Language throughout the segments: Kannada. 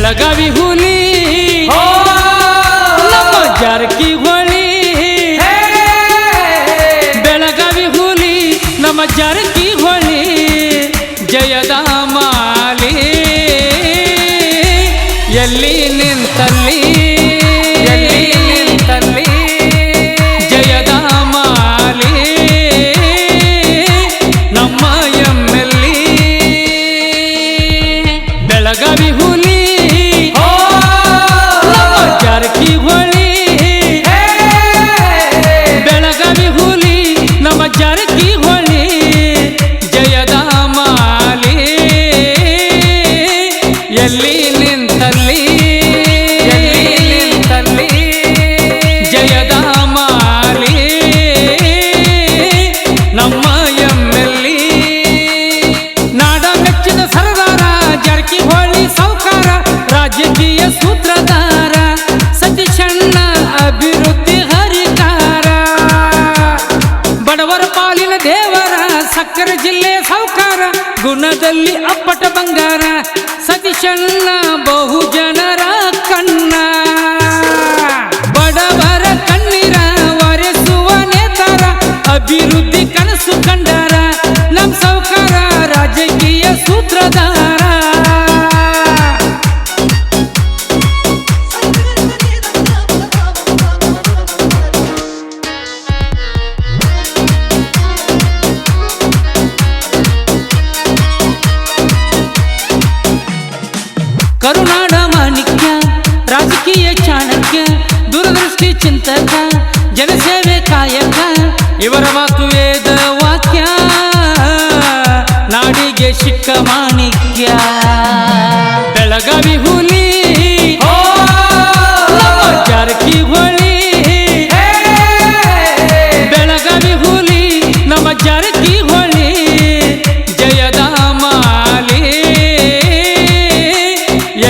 ಬೆಳಗಾವಿ ಹುಲಿ ನಮ್ಮ ಜಾರಕಿಹೊಳಿ, ಬೆಳಗಾವಿ ಹುಲಿ ನಮ್ಮ ಜಾರಕಿಹೊಳಿ, ಜಯದ ಮಾಲಿ ಎಲ್ಲಿ ನಿಂತಲ್ಲಿ ಜಯದ ಮಾಲಿ ನಮ್ಮ ಎಮ್ಮೆಲ್ಲಿ. ಬೆಳಗಾವಿ ಹುಲಿ ನಮ್ಮ ಜಾರಕಿಹೊಳಿ, ಬೆಳಗಾವಿ ಹುಲಿ ನಮ್ಮ ಜಾರಕಿಹೊಳಿ, ಜಯದ ಮಾಲಿ ಎಲ್ಲಿ ನಿಂತಲ್ಲಿ ಜಯದ ಮಾಲಿ ನಮ್ಮ ಎಮ್ಮೆಲ್ಲಿ. ನಾಡ ಮೆಚ್ಚಿದ ಸರದಾರ ಜಾರಕಿಹೊಳಿ ಸಾವ್ಕಾರ, ರಾಜಕೀಯ ಸೂತ್ರಧಾರ ಸತೀಶಣ್ಣ ಅಭಿವೃದ್ಧಿ ಹರಿಕಾರ, ಬಡವರ ಪಾಲಿನ ದೇವರ ಸಕ್ಕರೆ ಜಿಲ್ಲೆ ಸಾವ್ಕಾರ, ಗುಣದಲ್ಲಿ ಅಪ್ಪಟ ಬಂಗಾರ ಸತೀಶಣ್ಣ ಬಹುಜನರ ಕಣ್ಣ, ಬಡವರ ಕಣ್ಣೀರ ಒರೆಸುವ ನೇತಾರ, ಅಭಿವೃದ್ಧಿ ಕನಸು ಕಂಡಾರ ನಮ್ ಸಾವ್ಕಾರ ರಾಜಕೀಯ ಸೂತ್ರಧಾರ. ಕರುನಾಡ ಮಾಣಿಕ್ಯ ರಾಜಕೀಯ ಚಾಣಕ್ಯ, ದೂರದೃಷ್ಟಿ ಚಿಂತಕ ಜನಸೇವೆ ಕಾಯಕ, ಇವರ ಮಾತು ವೇದ ವಾಕ್ಯ ನಾಡಿಗೆ ಸಿಕ್ಕ ಮಾಣಿಕ್ಯ. ಬೆಳಗಾವಿ ಹುಲಿ ನಮ್ಮ ಜಾರಕಿಹೊಳಿ, ಬೆಳಗಾವಿ ಹುಲಿ ನಮ್ಮ ಜಾರಕಿಹೊಳಿ, ಜಯದ ಮಾಲಿ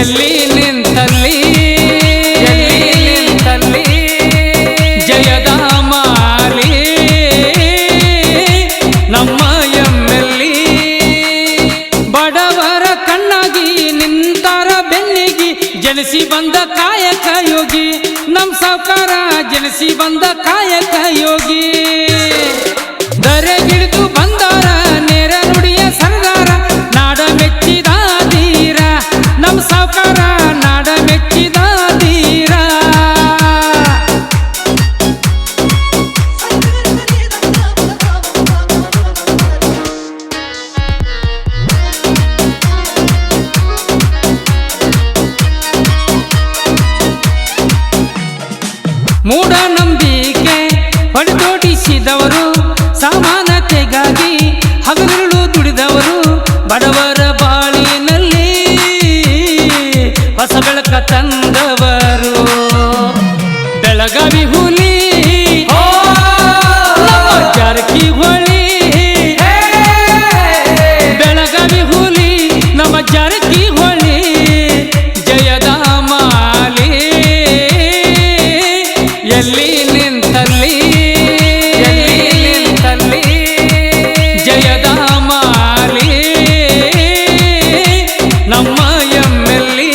ಎಲ್ಲಿ ನಿಂತಲ್ಲಿ ಜಯದ ಮಾಲಿ ನಮ್ಮ ಎಮ್ಮೆಲ್ಲಿ. ಬಡವರ ಕಣ್ಣಾಗಿ ನಿಂತಾರ ಬೆನ್ನಿಗಿ, ಜನಿಸಿ ಬಂದ ಕಾಯಕ ಯೋಗಿ ನಮ್ ಸಾವ್ಕಾರ, ಜನಿಸಿ ಬಂದ ಕಾಯಕ ಯೋಗಿ. ದರೆಗಿಳಿದು ಬಂದಾರ ನೇರ ನುಡಿಯ ಸರದಾರ, ನಾಡ ಮೆಚ್ಚಿದ ಧೀರ ನಮ್ ಸಾವ್ಕಾರ, ನಾಡ ಮೆಚ್ಚಿದ ಧೀರ. ಮೂಢನಂಬಿಕೆ ಹೊಡೆದೋಡಿಸಿದವರು, ಸಮಾನತೆಗಾಗಿ ಹಗಲಿರುಳು ದುಡಿದವರು, ಬಡವರ ಬಾಳಿನಲ್ಲಿ ಹೊಸ ಬೆಳಕ ತಂದವರು. ಬೆಳಗಾವಿ ಹುಲಿ ನಮ್ಮ ಜಾರಕಿಹೊಳಿ, ಬೆಳಗಾವಿ ಹುಲಿ ನಮ್ಮ ಜಾರಕಿಹೊಳಿ, ಜಯದ ಮಾಲಿ ಎಲ್ಲಿ ನಿಂತಲ್ಲಿ ಜಯದ ಮಾಲಿ ನಮ್ಮ ಎಮ್ಮೆಲ್ಲಿ.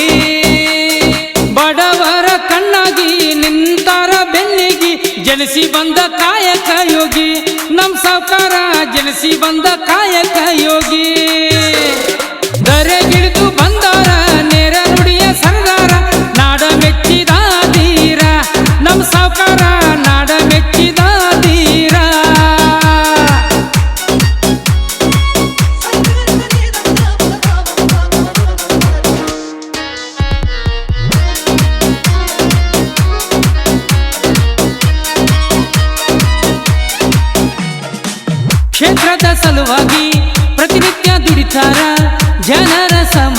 ಬಡವರ ಕಣ್ಣಾಗಿ ನಿಂತಾರ ಬೆನ್ನಿಗಿ, ಜನಿಸಿ ಬಂದ ಕಾಯಕ ಯೋಗಿ ನಮ್ ಸಾವ್ಕಾರ, ಜನಿಸಿ ಬಂದ ಕಾಯಕ ಯೋಗಿ. ದರೆಗಿಳಿದು ಬಂದಾರ ನೇರ ನುಡಿಯ ಸರದಾರ, ನಾಡ ಮೆಚ್ಚಿದ ಧೀರ ನಮ್ ಸಾವ್ಕಾರ, ನಾಡ ಮೆಚ್ಚಿದ ಧೀರ. ಕ್ಷೇತ್ರದ ಸಲುವಾಗಿ ಪ್ರತಿನಿತ್ಯ ದುಡಿತಾರ, ಜನರ ಸಮ